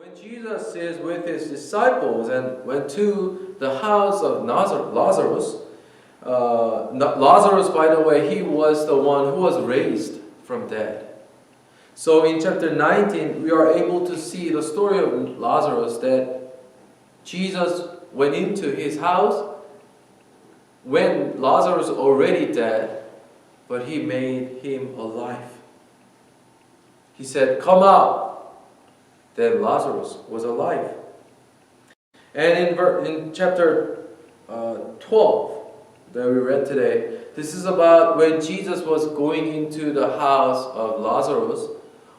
When Jesus is with his disciples and went to the house of Lazarus, Lazarus, by the way, he was the one who was raised from dead. So in chapter 19, we are able to see the story of Lazarus, that Jesus went into his house when Lazarus was already dead, but he made him alive. He said, "Come out." Then Lazarus was alive. And in chapter 12 that we read today, this is about when Jesus was going into the house of Lazarus,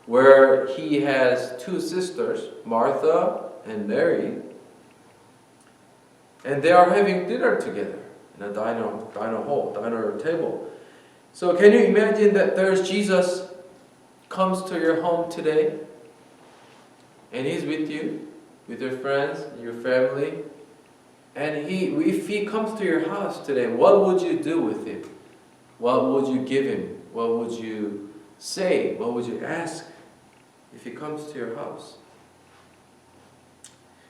where he has two sisters, Martha and Mary, and they are having dinner together in a diner table. So can you imagine that there's Jesus comes to your home today, and he's with you, with your friends, your family, and if he comes to your house today, what would you do with him? What would you give him? What would you say? What would you ask if he comes to your house?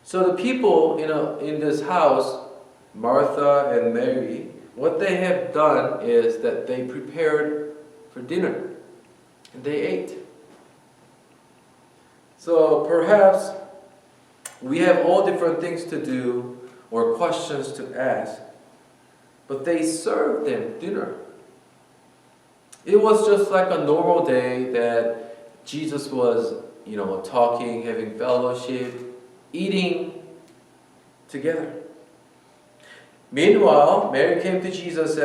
So the people in this house, Martha and Mary, what they have done is that they prepared for dinner and they ate. So perhaps we have all different things to do or questions to ask, but they served them dinner. It was just like a normal day that Jesus was, talking, having fellowship, eating together. Meanwhile, Mary came to Jesus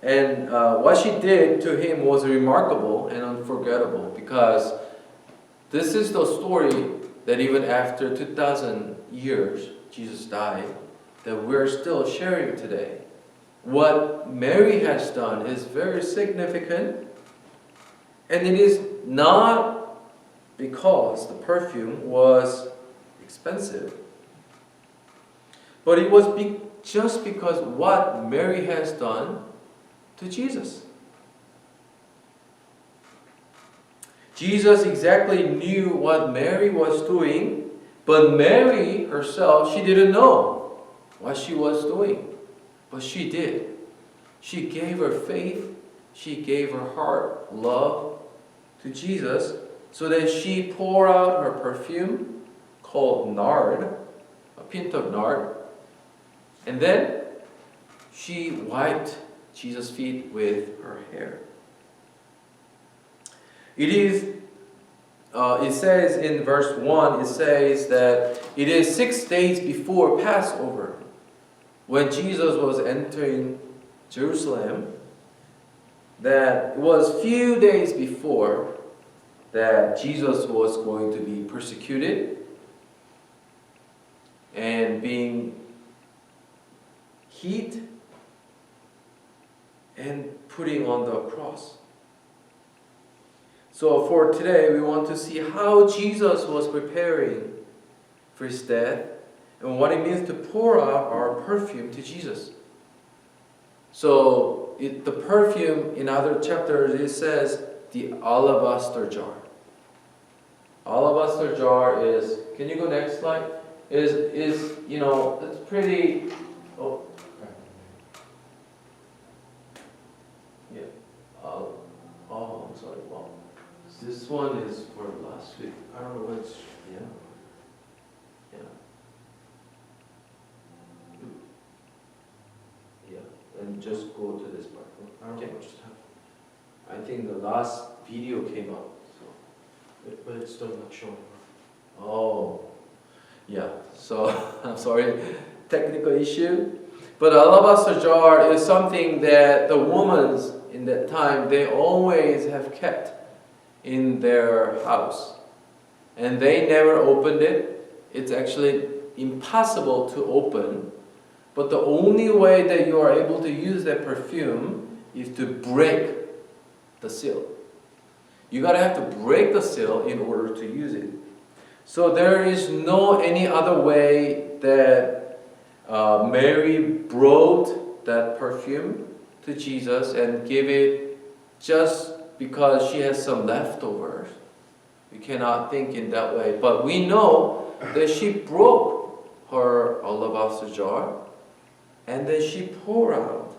and what she did to him was remarkable and unforgettable, because this is the story that even after 2,000 years, Jesus died, that we're still sharing today. What Mary has done is very significant, and it is not because the perfume was expensive, but it was just because what Mary has done to Jesus. Jesus exactly knew what Mary was doing, but Mary herself, she didn't know what she was doing. But she did. She gave her faith, she gave her heart, love to Jesus, so that she poured out her perfume called nard, a pint of nard, and then she wiped Jesus' feet with her hair. It says in verse 1, it says that it is 6 days before Passover, when Jesus was entering Jerusalem, that it was few days before that Jesus was going to be persecuted and being hit and putting on the cross. So for today, we want to see how Jesus was preparing for his death and what it means to pour out our perfume to Jesus. So the perfume in other chapters, it says the alabaster jar. Alabaster jar is, can you go next slide? Is it's pretty, yeah. I'm sorry, well. This one is for last week. I don't know which. Yeah. And just go to this part. I don't know what just happened. I think the last video came out. So, but it's still not showing. Oh, yeah. So I'm sorry, technical issue. But alabaster jar is something that the women in that time, they always have kept in their house, and they never opened it. It's actually impossible to open, but the only way that you are able to use that perfume is to break the seal. You gotta have to break the seal in order to use it. So there is no any other way that Mary brought that perfume to Jesus and give it just because she has some leftovers. We cannot think in that way. But we know that she broke her alabaster jar and then she poured out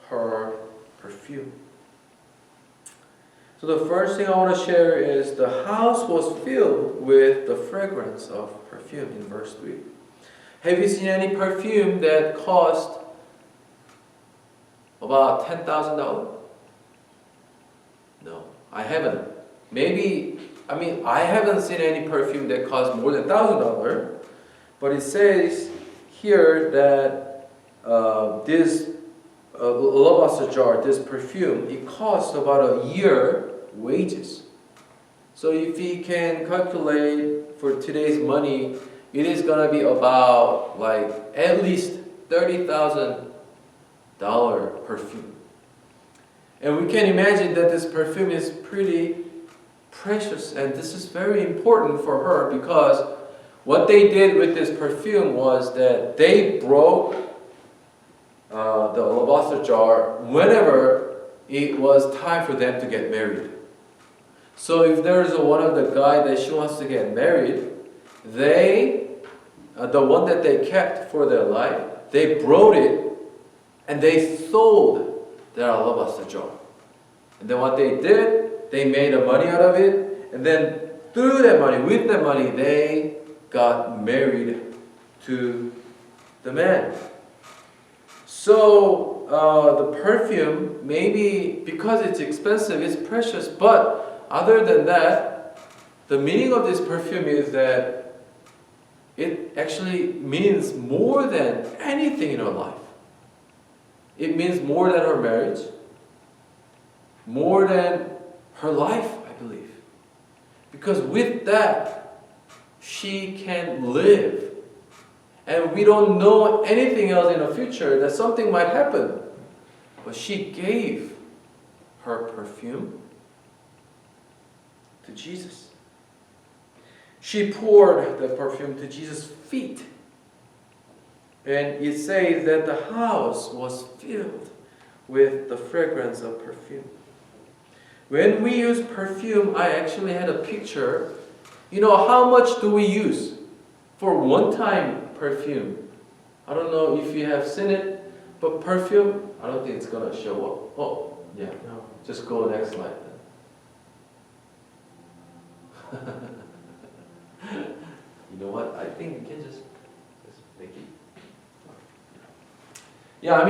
her perfume. So the first thing I want to share is the house was filled with the fragrance of perfume in verse 3. Have you seen any perfume that cost about $10,000? No, I haven't. I haven't seen any perfume that costs more than $1,000, but it says here that this alabaster jar, this perfume, it costs about a year wages. So if you can calculate for today's money, it is gonna be about like at least $30,000 perfume. And we can imagine that this perfume is pretty precious, and this is very important for her because what they did with this perfume was that they broke the alabaster jar whenever it was time for them to get married. So if there's one of the guy that she wants to get married, they, the one that they kept for their life, they brought it and they sold their alabaster jar. And then what they did, they made the money out of it, and then through that money, with that money, they got married to the man. So the perfume, maybe because it's expensive, it's precious, but other than that, the meaning of this perfume is that it actually means more than anything in her life. It means more than her marriage, more than her life, I believe. Because with that, she can live. And we don't know anything else in the future, that something might happen. But she gave her perfume to Jesus. She poured the perfume to Jesus' feet. And it says that the house was filled with the fragrance of perfume. When we use perfume, I actually had a picture. You know, how much do we use for one-time perfume? I don't know if you have seen it, but perfume, I don't think it's going to show up. Oh, yeah, no. Just go next slide then. You know what? I think we can just make it. Yeah,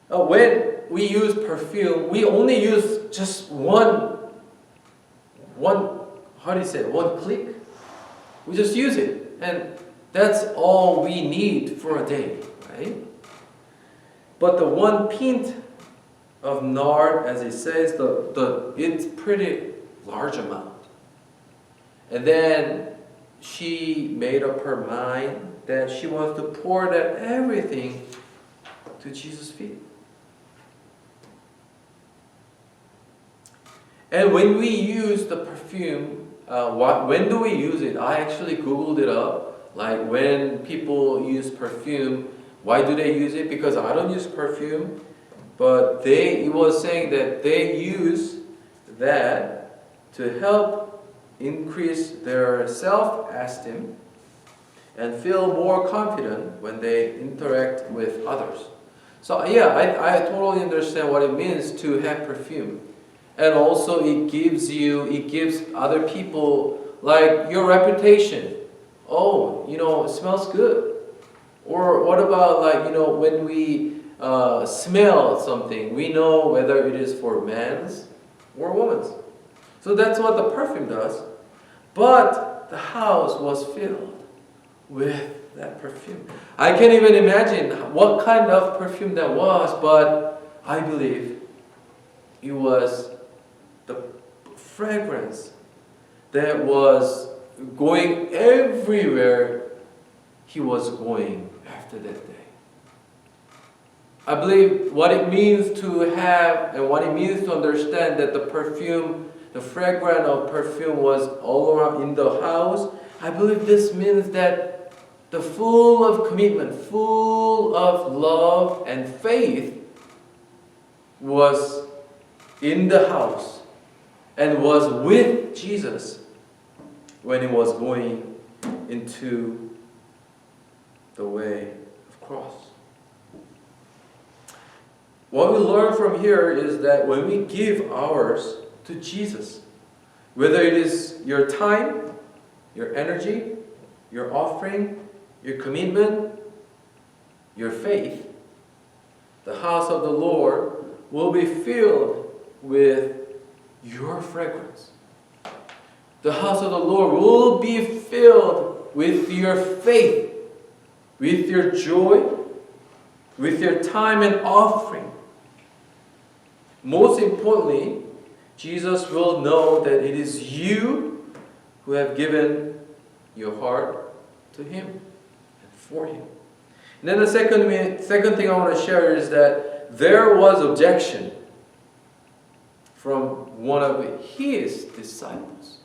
when we use perfume, we only use just one, how do you say it? One click. We just use it, and that's all we need for a day, right? But the one pint of nard, as it says, it's pretty large amount. And then she made up her mind that she wants to pour that everything to Jesus' feet. And when we use the perfume, when do we use it? I actually Googled it up. Like when people use perfume, why do they use it? Because I don't use perfume. But it was saying that they use that to help increase their self-esteem and feel more confident when they interact with others. So yeah, I totally understand what it means to have perfume. And also it gives other people like your reputation. Oh, it smells good. Or what about when we smell something, we know whether it is for men's or women's. So that's what the perfume does. But the house was filled with that perfume. I can't even imagine what kind of perfume that was, but I believe it was the fragrance that was going everywhere he was going after that day. I believe what it means to have and what it means to understand that the perfume, the fragrance of perfume was all around in the house. I believe this means that the full of commitment, full of love and faith was in the house and was with Jesus when he was going into the way of cross. What we learn from here is that when we give ours to Jesus, whether it is your time, your energy, your offering, your commitment, your faith, the house of the Lord will be filled with your fragrance. The house of the Lord will be filled with your faith, with your joy, with your time and offering. Most importantly, Jesus will know that it is you who have given your heart to Him and for Him. And then the second thing I want to share is that there was objection from one of His disciples.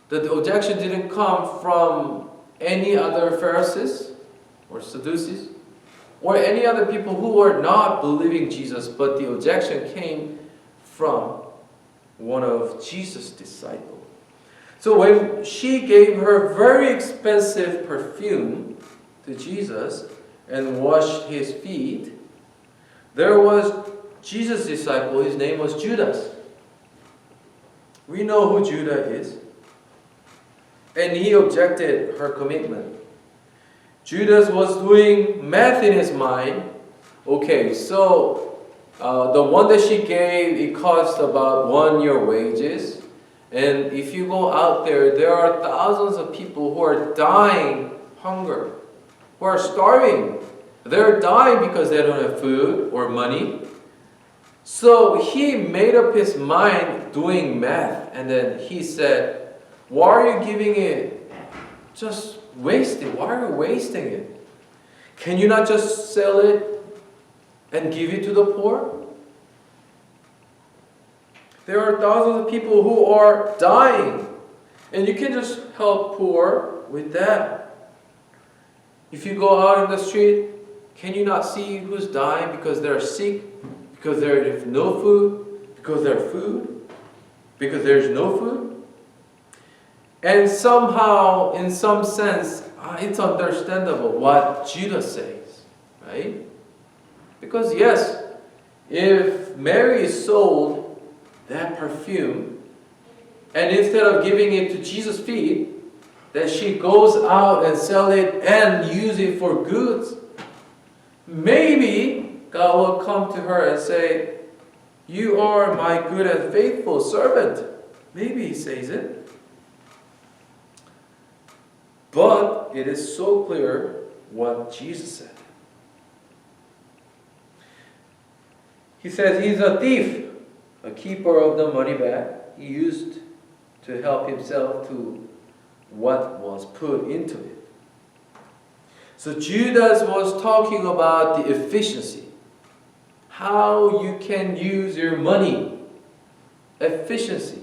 The objection didn't come from any other Pharisees or Sadducees or any other people who were not believing Jesus, but the objection came from one of Jesus' disciples. So when she gave her very expensive perfume to Jesus and washed His feet, there was Jesus' disciple, his name was Judas. We know who Judah is. And he objected her commitment. Judas was doing math in his mind. Okay, so the one that she gave, it cost about 1 year wages. And if you go out there, there are thousands of people who are dying hunger, who are starving. They're dying because they don't have food or money. So he made up his mind doing math, and then he said, why are you giving it? Just waste it. Why are you wasting it? Can you not just sell it and give it to the poor? There are thousands of people who are dying, and you can just help poor with that. If you go out in the street, can you not see who's dying because they're sick, because there's no food, because there's food, because there's no food? And somehow, in some sense, it's understandable what Judas says, right? Because yes, if Mary sold that perfume, and instead of giving it to Jesus' feet, that she goes out and sell it and use it for goods, maybe God will come to her and say, you are my good and faithful servant. Maybe He says it. But it is so clear what Jesus said. He says he's a thief, a keeper of the money bag. He used to help himself to what was put into it. So Judas was talking about the efficiency. How you can use your money. Efficiency.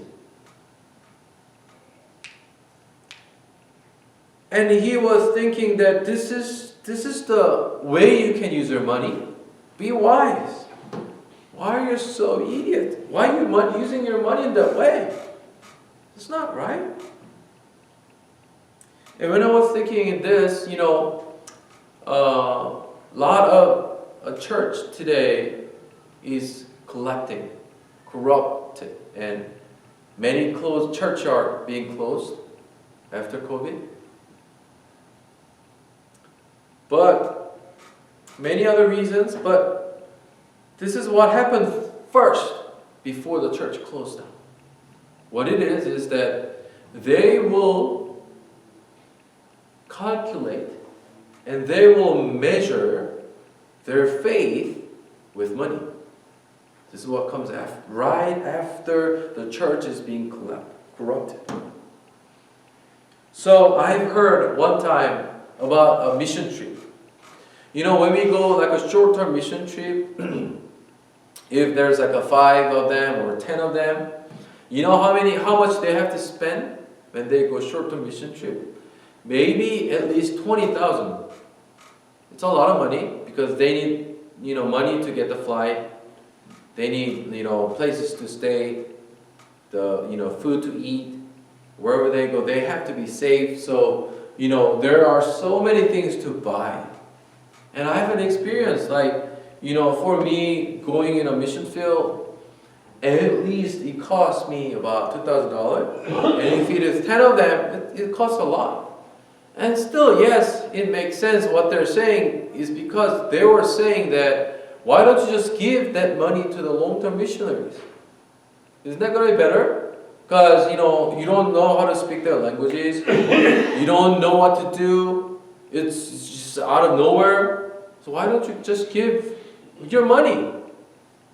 And he was thinking that this is the way you can use your money. Be wise. Why are you so idiot? Why are you using your money in that way? It's not right. And when I was thinking in this, a lot of a church today is collecting, corrupted, and many closed churches are being closed after COVID. But many other reasons, but this is what happened first before the church closed down. What it is that they will calculate and they will measure their faith with money. This is what comes right after the church is being corrupted. So I've heard one time about a mission trip. When we go like a short-term mission trip, if there's like a 5 of them or 10 of them, you know how much they have to spend when they go short-term mission trip? Maybe at least 20,000. It's a lot of money because they need, money to get the flight. They need, places to stay. the food to eat. Wherever they go, they have to be safe. So there are so many things to buy. And I have an experience, for me, going in a mission field, at least it cost me about $2,000. And if it is 10 of them, it costs a lot. And still, yes, it makes sense. What they're saying is because they were saying that, why don't you just give that money to the long-term missionaries? Isn't that going to be better? Because, you don't know how to speak their languages. You don't know what to do. It's just out of nowhere. So why don't you just give your money?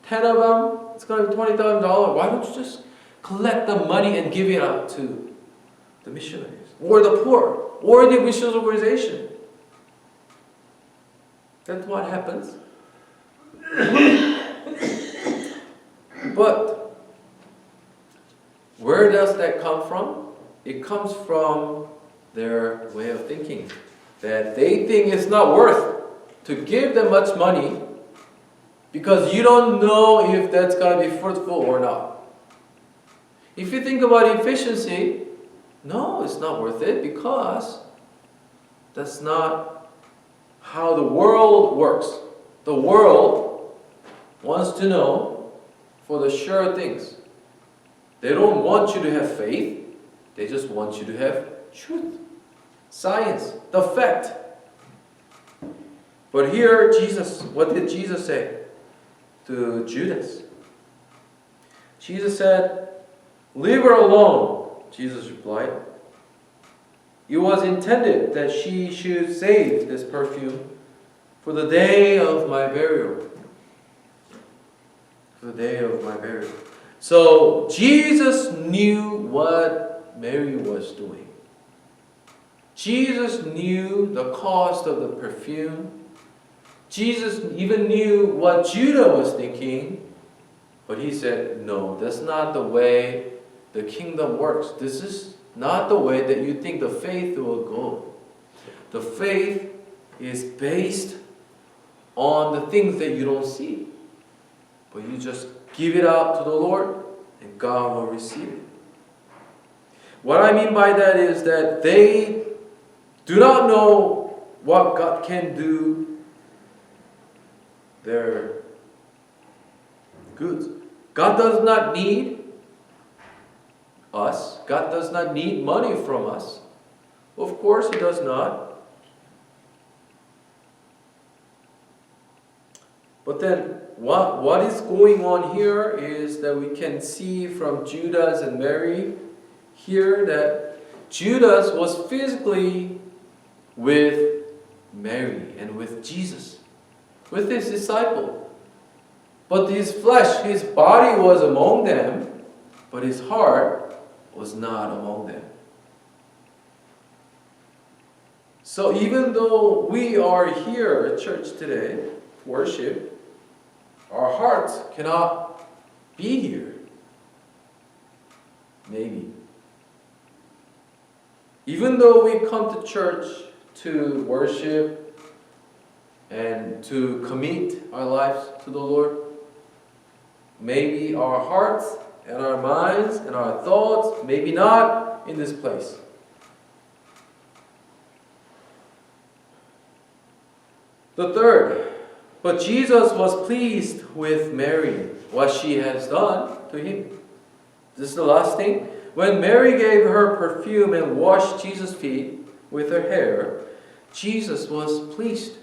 10 of them, it's going to be $20,000. Why don't you just collect the money and give it out to the missionaries? Or the poor? Or the missions organization? That's what happens. But where does that come from? It comes from their way of thinking. That they think it's not worth to give them much money because you don't know if that's going to be fruitful or not. If you think about efficiency, no, it's not worth it because that's not how the world works. The world wants to know for the sure things. They don't want you to have faith. They just want you to have truth, science, the fact. But here, what did Jesus say to Judas? Jesus said, "Leave her alone," Jesus replied. "It was intended that she should save this perfume for the day of my burial." For the day of my burial. So Jesus knew what Mary was doing. Jesus knew the cost of the perfume. Jesus even knew what Judah was thinking. But he said, no, that's not the way the kingdom works. This is not the way that you think the faith will go. The faith is based on the things that you don't see. But you just give it out to the Lord, and God will receive it. What I mean by that is that they do not know what God can do their goods. God does not need us. God does not need money from us. Of course He does not. But then what is going on here is that we can see from Judas and Mary here that Judas was physically with Mary and with Jesus, with his disciple. But his flesh, his body was among them, but his heart was not among them. So even though we are here at church today to worship, our hearts cannot be here. Maybe. Even though we come to church to worship and to commit our lives to the Lord, maybe our hearts and our minds and our thoughts, maybe not in this place. The third, but Jesus was pleased with Mary, what she has done to him. This is the last thing. When Mary gave her perfume and washed Jesus' feet with her hair, Jesus was pleased.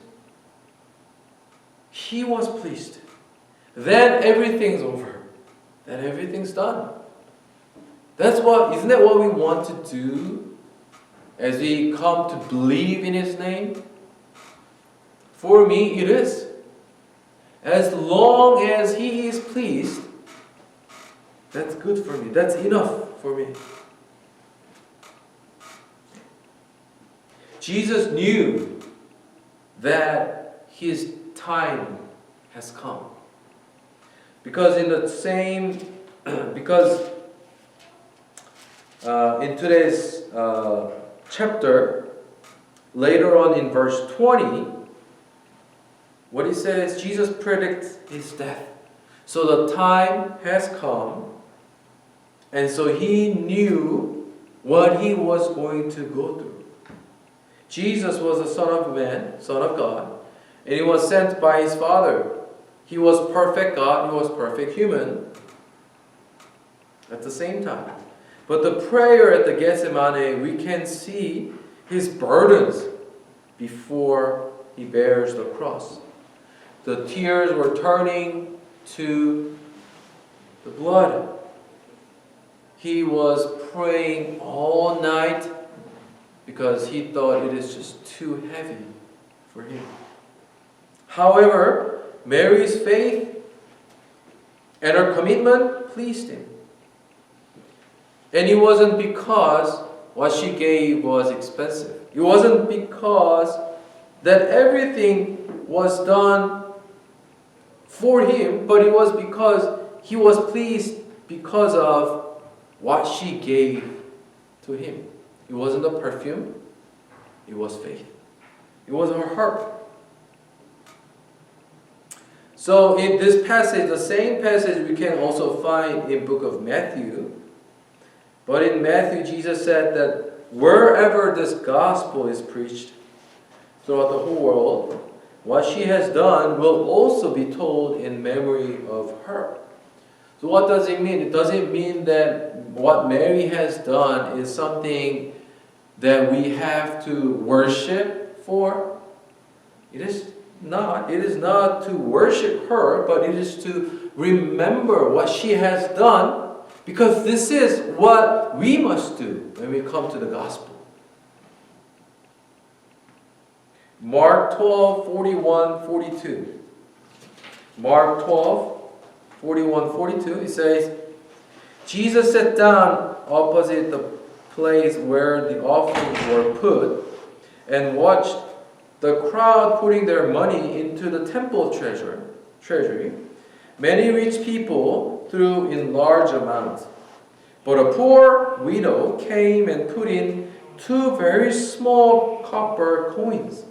He was pleased. Then everything's over. Then everything's done. Isn't that what we want to do as we come to believe in His name? For me, it is. As long as He is pleased, that's good for me. That's enough for me. Jesus knew that His time has come. Because in today's chapter, later on in verse 20, what he says, Jesus predicts His death. So the time has come And so he knew what he was going to go through. Jesus was the Son of Man, Son of God, and he was sent by his Father. He was perfect God, he was perfect human at the same time. But the prayer at the Gethsemane, we can see his burdens before he bears the cross. The tears were turning to the blood. He was praying all night because he thought it is just too heavy for him. However, Mary's faith and her commitment pleased him. And it wasn't because what she gave was expensive. It wasn't because that everything was done for him, but it was because he was pleased because of what she gave to him. It wasn't a perfume, it was faith. It was her heart. So in this passage, the same passage we can also find in book of Matthew. But in Matthew, Jesus said that wherever this gospel is preached throughout the whole world, what she has done will also be told in memory of her. So what does it mean? It doesn't mean that what Mary has done is something that we have to worship for. It is not. It is not to worship her, but it is to remember what she has done, because this is what we must do when we come to the gospel. Mark 12, 41, 42. Mark 12, 41, 42, it says, Jesus sat down opposite the place where the offerings were put and watched the crowd putting their money into the temple treasury. Many rich people threw in large amounts, but a poor widow came and put in 2 very small copper coins,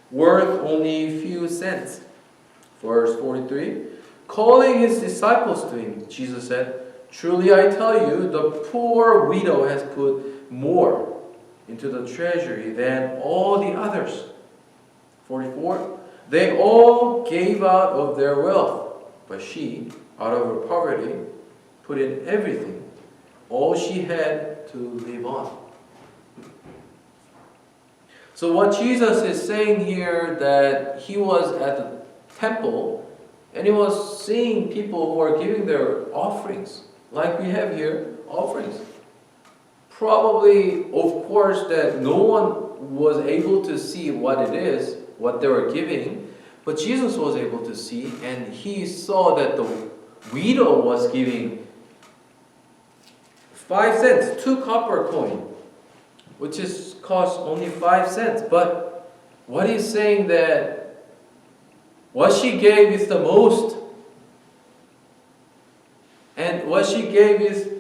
worth only a few cents. Verse 43, calling his disciples to him, Jesus said, "Truly I tell you, the poor widow has put more into the treasury than all the others." 44, they all gave out of their wealth, but she, out of her poverty, put in everything, all she had to live on. So what Jesus is saying here, that he was at the temple and he was seeing people who are giving their offerings, like we have here, offerings. Probably, of course, that no one was able to see what it is, what they were giving, but Jesus was able to see, and he saw that the widow was giving 5 cents, 2 copper coin, which is cost only 5 cents. But what he's saying, that what she gave is the most, and what she gave is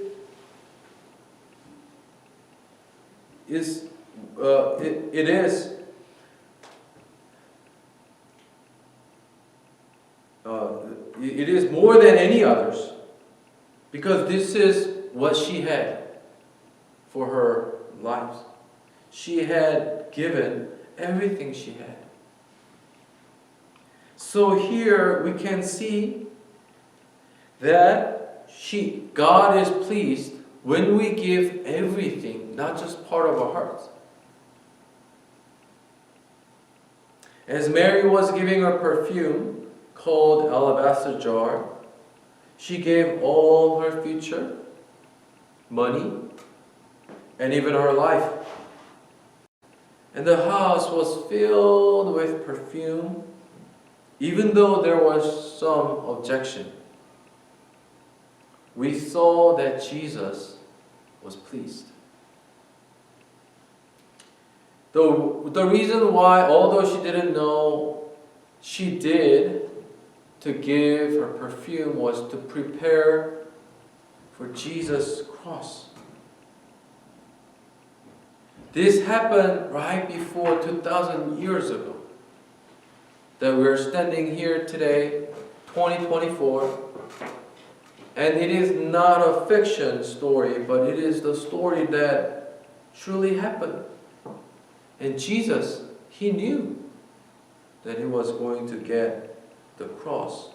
it is more than any others, because this is what she had for her lives. She had given everything she had. So here we can see that God is pleased when we give everything, not just part of our hearts. As Mary was giving her perfume, called Alabaster jar, she gave all her future, money, and even her life. And the house was filled with perfume, even though there was some objection. We saw that Jesus was pleased. The reason why, although she didn't know, she did to give her perfume was to prepare for Jesus' cross. This happened right before 2,000 years ago. That we're standing here today, 2024, And it is not a fiction story, but it is the story that truly happened. And Jesus, He knew that He was going to get the cross.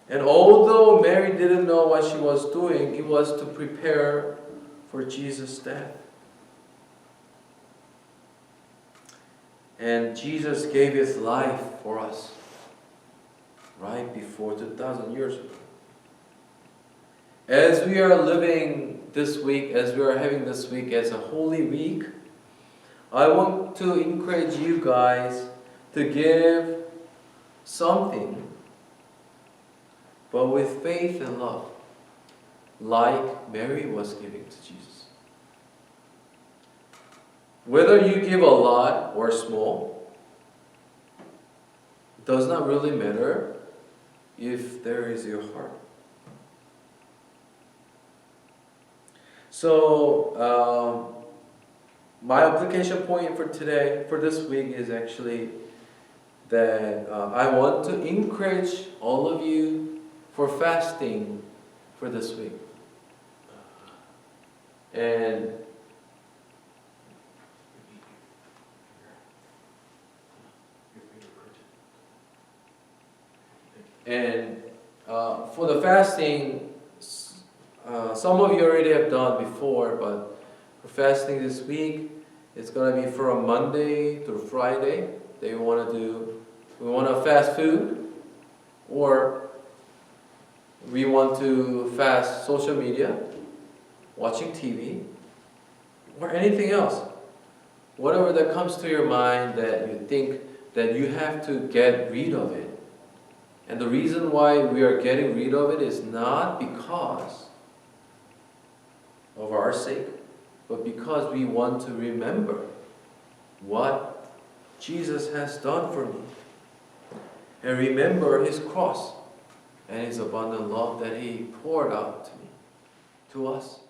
And although Mary didn't know what she was doing, it was to prepare for Jesus' death. And Jesus gave His life for us right before 2,000 years ago. As we are living this week, as we are having this week as a Holy Week, I want to encourage you guys to give something, but with faith and love, like Mary was giving to Jesus. Whether you give a lot or small, it does not really matter if there is your heart. So, my application point for today, for this week, is actually that I want to encourage all of you for fasting for this week. And for the fasting, some of you already have done before, but for fasting this week, it's going to be from Monday through Friday. We want to fast food, or we want to fast social media, watching TV, or anything else. Whatever that comes to your mind that you think that you have to get rid of it. And the reason why we are getting rid of it is not because of our sake, but because we want to remember what Jesus has done for me. And remember His cross and His abundant love that He poured out to me, to us.